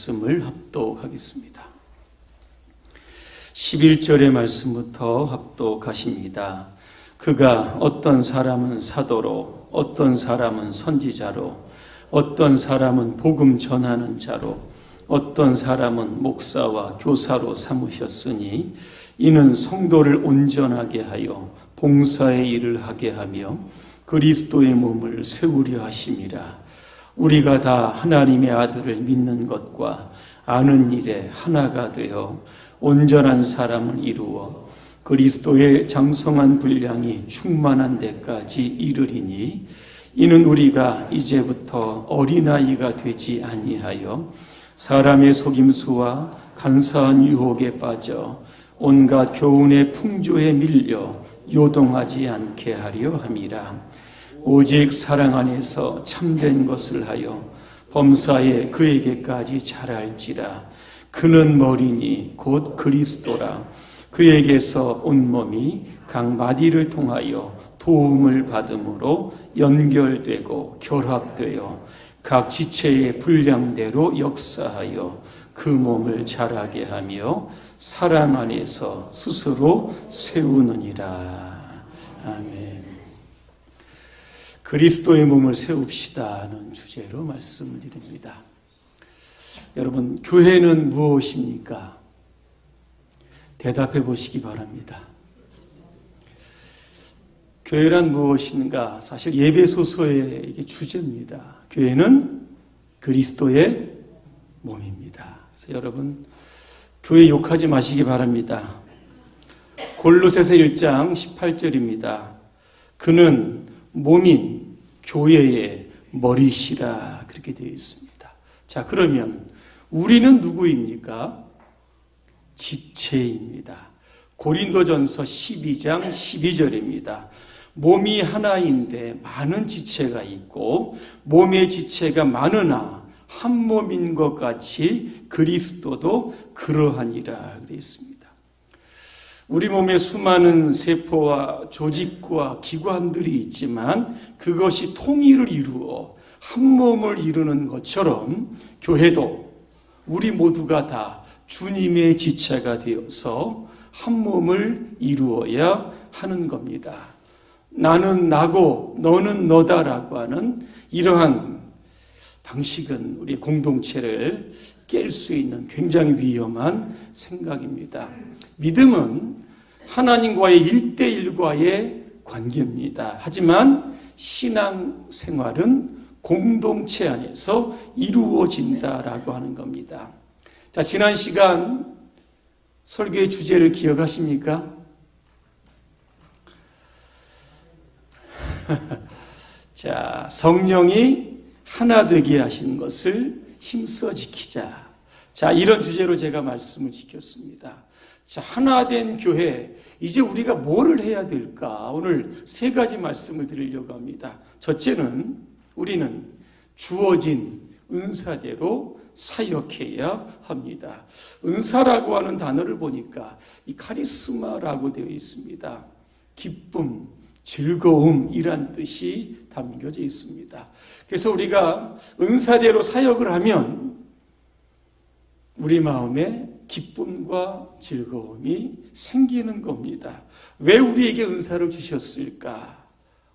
말씀을 합독하겠습니다. 11절의 말씀부터 합독하십니다. 그가 어떤 사람은 사도로, 어떤 사람은 선지자로, 어떤 사람은 복음 전하는 자로, 어떤 사람은 목사와 교사로 삼으셨으니 이는 성도를 온전하게 하여 봉사의 일을 하게 하며 그리스도의 몸을 세우려 하심이라. 우리가 다 하나님의 아들을 믿는 것과 아는 일에 하나가 되어 온전한 사람을 이루어 그리스도의 장성한 분량이 충만한 데까지 이르리니 이는 우리가 이제부터 어린아이가 되지 아니하여 사람의 속임수와 간사한 유혹에 빠져 온갖 교훈의 풍조에 밀려 요동하지 않게 하려 함이라. 오직 사랑 안에서 참된 것을 하여 범사에 그에게까지 자랄지라. 그는 머리니 곧 그리스도라. 그에게서 온몸이 각 마디를 통하여 도움을 받음으로 연결되고 결합되어 각 지체의 분량대로 역사하여 그 몸을 자라게 하며 사랑 안에서 스스로 세우느니라. 아멘. 그리스도의 몸을 세웁시다는 주제로 말씀을 드립니다. 여러분, 교회는 무엇입니까? 대답해 보시기 바랍니다. 교회란 무엇인가? 사실 예배소서의 이게 주제입니다. 교회는 그리스도의 몸입니다. 그래서 여러분, 교회 욕하지 마시기 바랍니다. 골로새서 1장 18절입니다. 그는 몸인 교회의 머리시라, 그렇게 되어 있습니다. 자, 그러면 우리는 누구입니까? 지체입니다. 고린도전서 12장 12절입니다. 몸이 하나인데 많은 지체가 있고 몸의 지체가 많으나 한 몸인 것 같이 그리스도도 그러하니라 그랬습니다. 우리 몸에 수많은 세포와 조직과 기관들이 있지만 그것이 통일을 이루어 한 몸을 이루는 것처럼 교회도 우리 모두가 다 주님의 지체가 되어서 한 몸을 이루어야 하는 겁니다. 나는 나고 너는 너다라고 하는 이러한 방식은 우리 공동체를 깰 수 있는 굉장히 위험한 생각입니다. 믿음은 하나님과의 1대1과의 관계입니다. 하지만 신앙생활은 공동체 안에서 이루어진다라고 하는 겁니다. 자, 지난 시간 설교의 주제를 기억하십니까? 자, 성령이 하나 되게 하신 것을 힘써 지키자. 자, 이런 주제로 제가 말씀을 지켰습니다. 자, 하나 된 교회, 이제 우리가 뭐를 해야 될까? 오늘 세 가지 말씀을 드리려고 합니다. 첫째는 우리는 주어진 은사대로 사역해야 합니다. 은사라고 하는 단어를 보니까 이 카리스마라고 되어 있습니다. 기쁨, 즐거움이란 뜻이 담겨져 있습니다. 그래서 우리가 은사대로 사역을 하면 우리 마음에 기쁨과 즐거움이 생기는 겁니다. 왜 우리에게 은사를 주셨을까?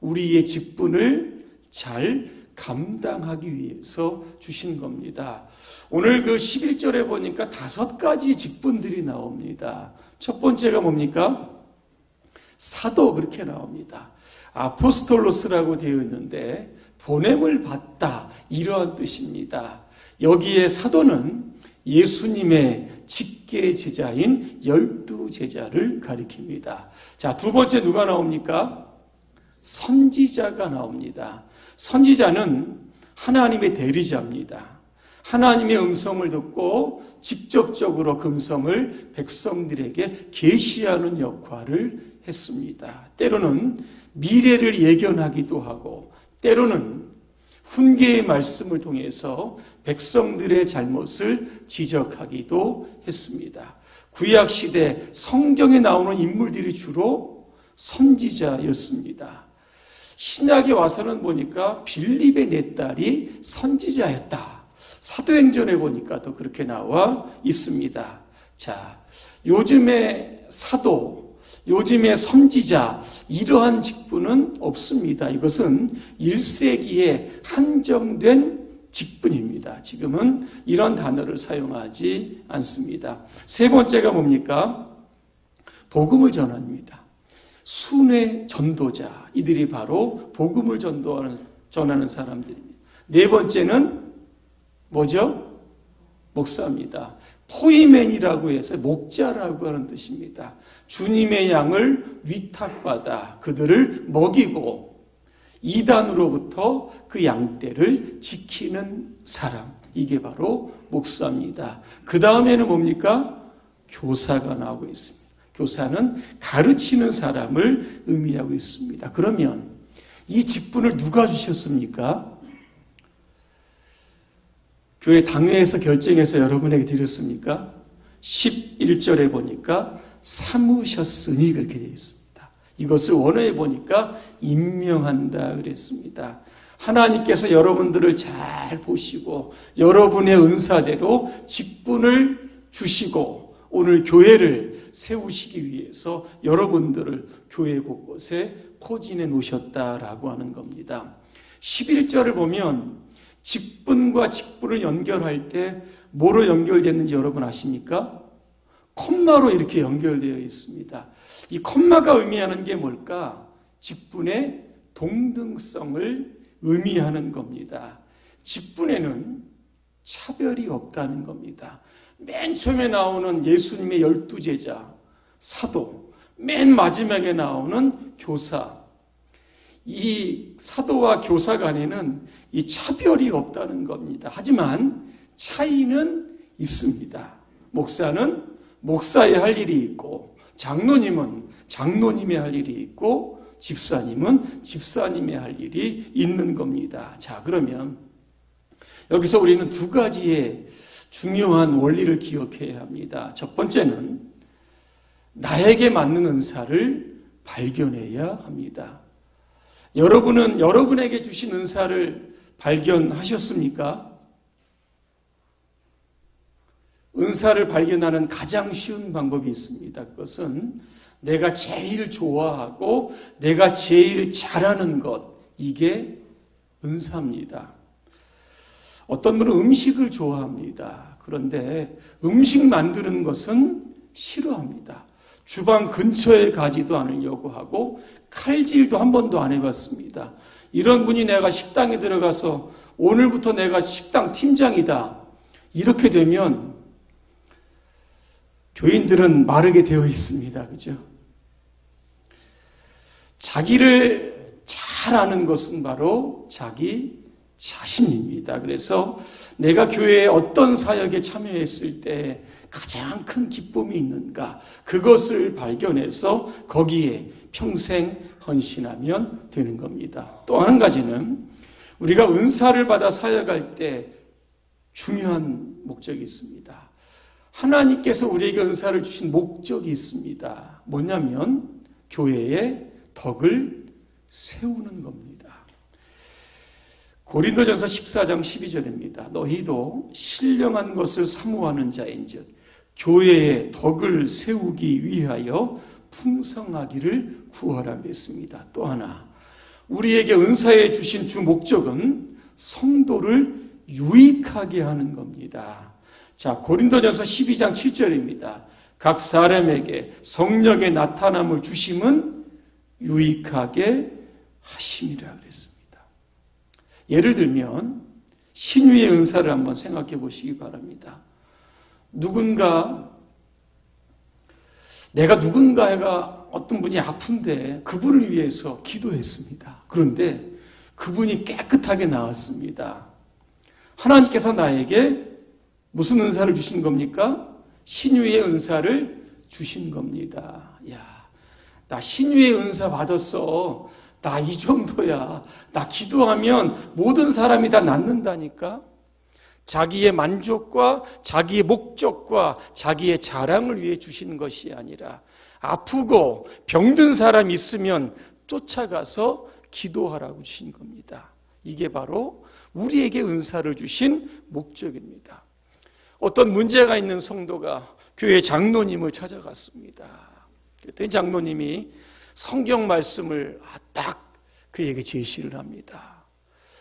우리의 직분을 잘 감당하기 위해서 주신 겁니다. 오늘 그 11절에 보니까 5가지 직분들이 나옵니다. 첫 번째가 뭡니까? 사도, 그렇게 나옵니다. 아포스톨로스라고 되어 있는데 보냄을 받다, 이러한 뜻입니다. 여기에 사도는 예수님의 직계 제자인 12제자를 가리킵니다. 자, 두 번째 누가 나옵니까? 선지자가 나옵니다. 선지자는 하나님의 대리자입니다. 하나님의 음성을 듣고 직접적으로 그 음성을 백성들에게 계시하는 역할을 했습니다. 때로는 미래를 예견하기도 하고 때로는 훈계의 말씀을 통해서 백성들의 잘못을 지적하기도 했습니다. 구약시대 성경에 나오는 인물들이 주로 선지자였습니다. 신약에 와서는 보니까 빌립의 네 딸이 선지자였다, 사도행전에 보니까 또 그렇게 나와 있습니다. 자, 요즘의 사도, 요즘의 선지자, 이러한 직분은 없습니다. 이것은 1세기에 한정된 직분입니다. 지금은 이런 단어를 사용하지 않습니다. 세 번째가 뭡니까? 복음을 전합니다. 순회 전도자, 이들이 바로 복음을 전하는 사람들입니다. 네 번째는 뭐죠? 목사입니다. 포이맨이라고 해서 목자라고 하는 뜻입니다. 주님의 양을 위탁받아 그들을 먹이고 이단으로부터 그 양떼를 지키는 사람, 이게 바로 목사입니다. 그 다음에는 뭡니까? 교사가 나오고 있습니다. 교사는 가르치는 사람을 의미하고 있습니다. 그러면 이 직분을 누가 주셨습니까? 교회 당회에서 결정해서 여러분에게 드렸습니까? 11절에 보니까 삼으셨으니 그렇게 되어 있습니다. 이것을 원어에 보니까 임명한다 그랬습니다. 하나님께서 여러분들을 잘 보시고 여러분의 은사대로 직분을 주시고 오늘 교회를 세우시기 위해서 여러분들을 교회 곳곳에 포진해 놓으셨다라고 하는 겁니다. 11절을 보면 직분과 직분을 연결할 때 뭐로 연결됐는지 여러분 아십니까? 콤마로 이렇게 연결되어 있습니다. 이 콤마가 의미하는 게 뭘까? 직분의 동등성을 의미하는 겁니다. 직분에는 차별이 없다는 겁니다. 맨 처음에 나오는 예수님의 12제자, 사도, 맨 마지막에 나오는 교사, 이 사도와 교사 간에는 이 차별이 없다는 겁니다. 하지만 차이는 있습니다. 목사는 목사의 할 일이 있고 장로님은 장로님의 할 일이 있고 집사님은 집사님의 할 일이 있는 겁니다. 자, 그러면 여기서 우리는 두 가지의 중요한 원리를 기억해야 합니다. 첫 번째는 나에게 맞는 은사를 발견해야 합니다. 여러분은 여러분에게 주신 은사를 발견하셨습니까? 은사를 발견하는 가장 쉬운 방법이 있습니다. 그것은 내가 제일 좋아하고 내가 제일 잘하는 것, 이게 은사입니다. 어떤 분은 음식을 좋아합니다. 그런데 음식 만드는 것은 싫어합니다. 주방 근처에 가지도 않으려고 하고 칼질도 한 번도 안 해봤습니다. 이런 분이 내가 식당에 들어가서 오늘부터 내가 식당 팀장이다, 이렇게 되면 교인들은 마르게 되어 있습니다. 그죠? 자기를 잘 아는 것은 바로 자기 자신입니다. 그래서 내가 교회에 어떤 사역에 참여했을 때 가장 큰 기쁨이 있는가, 그것을 발견해서 거기에 평생 헌신하면 되는 겁니다. 또 한 가지는 우리가 은사를 받아 사역할 때 중요한 목적이 있습니다. 하나님께서 우리에게 은사를 주신 목적이 있습니다. 뭐냐면 교회의 덕을 세우는 겁니다. 고린도전서 14장 12절입니다. 너희도 신령한 것을 사모하는 자인즉 교회의 덕을 세우기 위하여 풍성하기를 구하라 그랬습니다. 또 하나, 우리에게 은사해 주신 주 목적은 성도를 유익하게 하는 겁니다. 자, 고린도전서 12장 7절입니다. 각 사람에게 성령의 나타남을 주심은 유익하게 하심이라 그랬습니다. 예를 들면 신유의 은사를 한번 생각해 보시기 바랍니다. 내가 누군가가 어떤 분이 아픈데 그분을 위해서 기도했습니다. 그런데 그분이 깨끗하게 나았습니다. 하나님께서 나에게 무슨 은사를 주신 겁니까? 신유의 은사를 주신 겁니다. 야, 나 신유의 은사 받았어. 나 이 정도야. 나 기도하면 모든 사람이 다 낫는다니까. 자기의 만족과 자기의 목적과 자기의 자랑을 위해 주시는 것이 아니라 아프고 병든 사람이 있으면 쫓아가서 기도하라고 주신 겁니다. 이게 바로 우리에게 은사를 주신 목적입니다. 어떤 문제가 있는 성도가 교회 장로님을 찾아갔습니다. 그랬더니 장로님이 성경 말씀을 딱 그에게 제시를 합니다.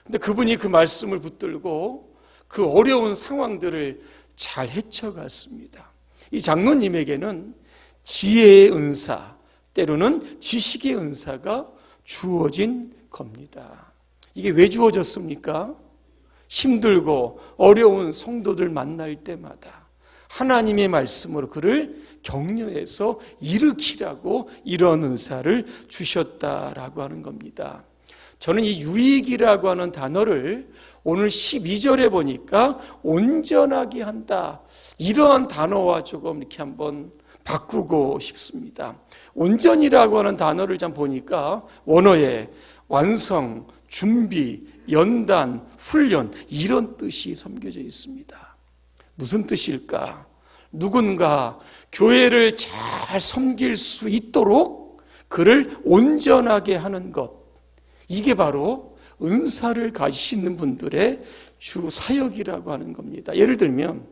근데 그분이 그 말씀을 붙들고 그 어려운 상황들을 잘 헤쳐갔습니다. 이 장로님에게는 지혜의 은사, 때로는 지식의 은사가 주어진 겁니다. 이게 왜 주어졌습니까? 힘들고 어려운 성도들 만날 때마다 하나님의 말씀으로 그를 격려해서 일으키라고 이런 은사를 주셨다라고 하는 겁니다. 저는 이 유익이라고 하는 단어를 오늘 12절에 보니까 온전하게 한다, 이러한 단어와 조금 이렇게 한번 바꾸고 싶습니다. 온전이라고 하는 단어를 좀 보니까 원어에 완성, 준비, 연단, 훈련 이런 뜻이 섬겨져 있습니다. 무슨 뜻일까? 누군가 교회를 잘 섬길 수 있도록 그를 온전하게 하는 것, 이게 바로 은사를 가지시는 분들의 주 사역이라고 하는 겁니다. 예를 들면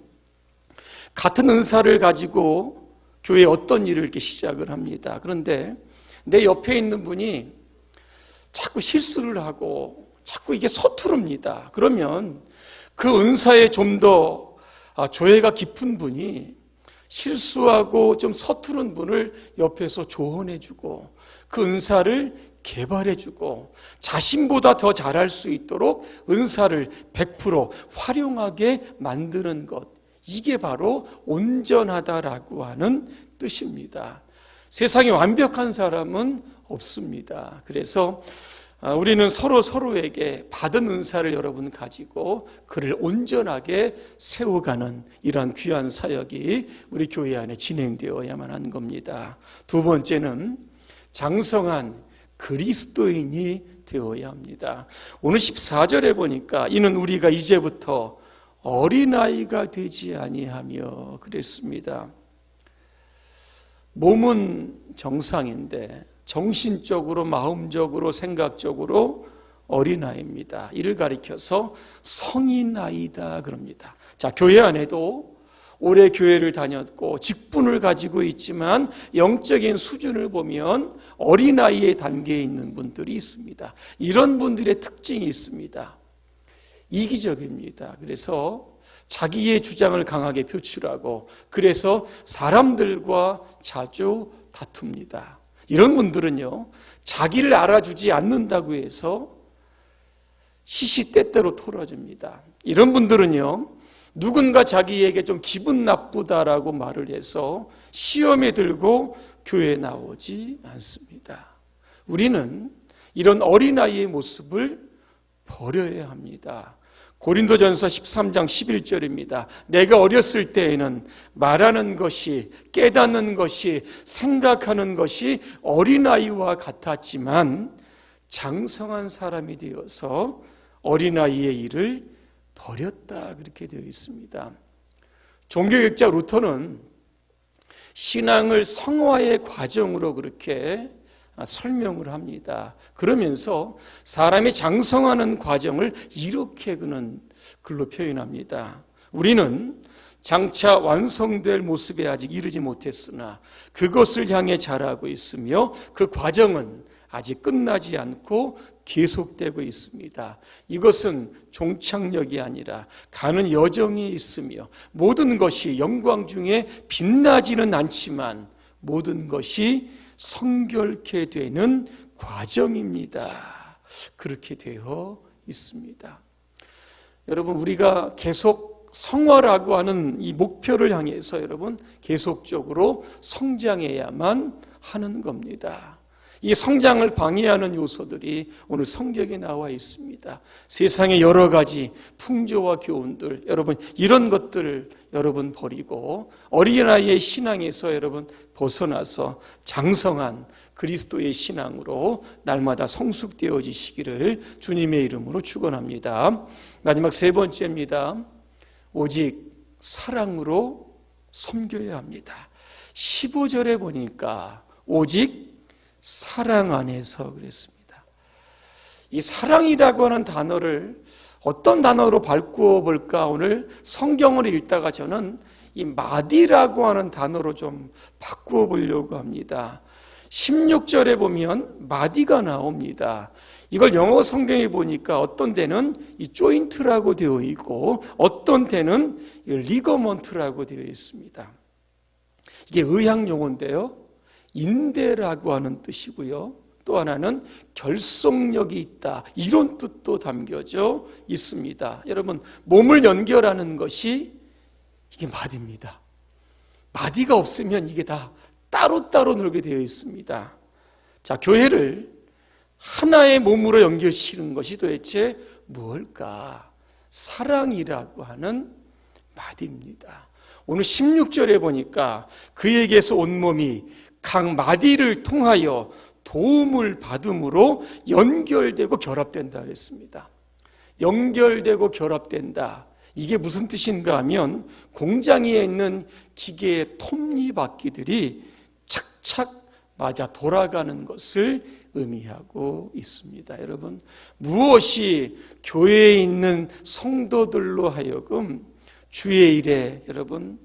같은 은사를 가지고 교회에 어떤 일을 이렇게 시작을 합니다. 그런데 내 옆에 있는 분이 자꾸 실수를 하고 자꾸 이게 서투릅니다. 그러면 그 은사에 좀 더 조예가 깊은 분이 실수하고 좀 서투른 분을 옆에서 조언해주고 그 은사를 개발해주고 자신보다 더 잘할 수 있도록 은사를 100% 활용하게 만드는 것, 이게 바로 온전하다라고 하는 뜻입니다. 세상에 완벽한 사람은 없습니다. 그래서 우리는 서로에게 받은 은사를 여러분 가지고 그를 온전하게 세워가는 이러한 귀한 사역이 우리 교회 안에 진행되어야만 하는 겁니다. 두 번째는 장성한 그리스도인이 되어야 합니다. 오늘 14절에 보니까 이는 우리가 이제부터 어린아이가 되지 아니하며 그랬습니다. 몸은 정상인데 정신적으로, 마음적으로, 생각적으로 어린아이입니다. 이를 가리켜서 성인아이다 그럽니다. 자, 교회 안에도 오래 교회를 다녔고 직분을 가지고 있지만 영적인 수준을 보면 어린아이의 단계에 있는 분들이 있습니다. 이런 분들의 특징이 있습니다. 이기적입니다. 그래서 자기의 주장을 강하게 표출하고 그래서 사람들과 자주 다툽니다. 이런 분들은요, 자기를 알아주지 않는다고 해서 시시때때로 토라집니다. 이런 분들은요, 누군가 자기에게 좀 기분 나쁘다라고 말을 해서 시험에 들고 교회에 나오지 않습니다. 우리는 이런 어린아이의 모습을 버려야 합니다. 고린도전서 13장 11절입니다. 내가 어렸을 때에는 말하는 것이, 깨닫는 것이, 생각하는 것이 어린아이와 같았지만 장성한 사람이 되어서 어린아이의 일을 버렸다, 그렇게 되어 있습니다. 종교개혁자 루터는 신앙을 성화의 과정으로 그렇게 설명을 합니다. 그러면서 사람이 장성하는 과정을 이렇게 그는 글로 표현합니다. 우리는 장차 완성될 모습에 아직 이르지 못했으나 그것을 향해 자라고 있으며 그 과정은 아직 끝나지 않고 계속되고 있습니다. 이것은 종착역이 아니라 가는 여정이 있으며 모든 것이 영광 중에 빛나지는 않지만 모든 것이 성결케 되는 과정입니다. 그렇게 되어 있습니다. 여러분, 우리가 계속 성화라고 하는 이 목표를 향해서 여러분 계속적으로 성장해야만 하는 겁니다. 이 성장을 방해하는 요소들이 오늘 성경에 나와 있습니다. 세상의 여러 가지 풍조와 교훈들, 여러분 이런 것들을 여러분 버리고 어린아이의 신앙에서 여러분 벗어나서 장성한 그리스도의 신앙으로 날마다 성숙되어지시기를 주님의 이름으로 축원합니다. 마지막 세 번째입니다. 오직 사랑으로 섬겨야 합니다. 15절에 보니까 오직 사랑 안에서 그랬습니다. 이 사랑이라고 하는 단어를 어떤 단어로 바꾸어 볼까? 오늘 성경을 읽다가 저는 이 마디라고 하는 단어로 좀 바꾸어 보려고 합니다. 16절에 보면 마디가 나옵니다. 이걸 영어 성경에 보니까 어떤 데는 이 조인트라고 되어 있고 어떤 데는 리거먼트라고 되어 있습니다. 이게 의학 용어인데요. 인대라고 하는 뜻이고요. 또 하나는 결속력이 있다. 이런 뜻도 담겨져 있습니다. 여러분, 몸을 연결하는 것이 이게 마디입니다. 마디가 없으면 이게 다 따로따로 놀게 되어 있습니다. 자, 교회를 하나의 몸으로 연결시키는 것이 도대체 무엇일까? 사랑이라고 하는 마디입니다. 오늘 16절에 보니까 그에게서 온몸이 각 마디를 통하여 도움을 받음으로 연결되고 결합된다 그랬습니다. 연결되고 결합된다. 이게 무슨 뜻인가 하면 공장에 있는 기계의 톱니바퀴들이 착착 맞아 돌아가는 것을 의미하고 있습니다. 여러분, 무엇이 교회에 있는 성도들로 하여금 주의 일에 여러분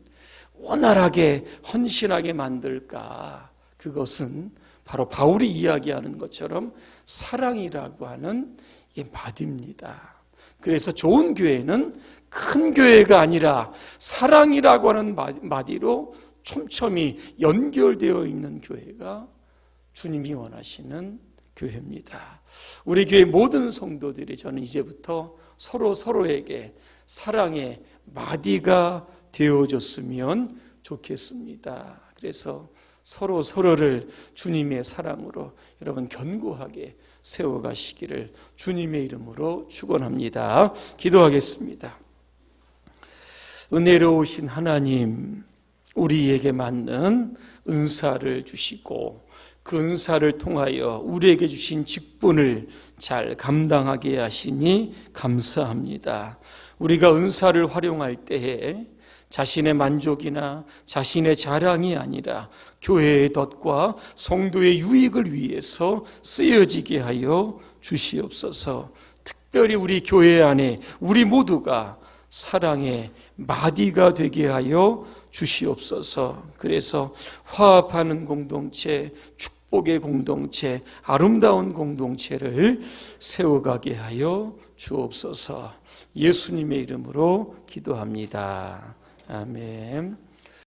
원활하게 헌신하게 만들까? 그것은 바로 바울이 이야기하는 것처럼 사랑이라고 하는 이 마디입니다. 그래서 좋은 교회는 큰 교회가 아니라 사랑이라고 하는 마디로 촘촘히 연결되어 있는 교회가 주님이 원하시는 교회입니다. 우리 교회 모든 성도들이 저는 이제부터 서로에게 사랑의 마디가 되어줬으면 좋겠습니다. 그래서 서로를 주님의 사랑으로 여러분 견고하게 세워가시기를 주님의 이름으로 축원합니다. 기도하겠습니다. 은혜로우신 하나님, 우리에게 맞는 은사를 주시고 그 은사를 통하여 우리에게 주신 직분을 잘 감당하게 하시니 감사합니다. 우리가 은사를 활용할 때에 자신의 만족이나 자신의 자랑이 아니라 교회의 덫과 성도의 유익을 위해서 쓰여지게 하여 주시옵소서. 특별히 우리 교회 안에 우리 모두가 사랑의 마디가 되게 하여 주시옵소서. 그래서 화합하는 공동체, 축복의 공동체, 아름다운 공동체를 세워가게 하여 주옵소서. 예수님의 이름으로 기도합니다. 아멘.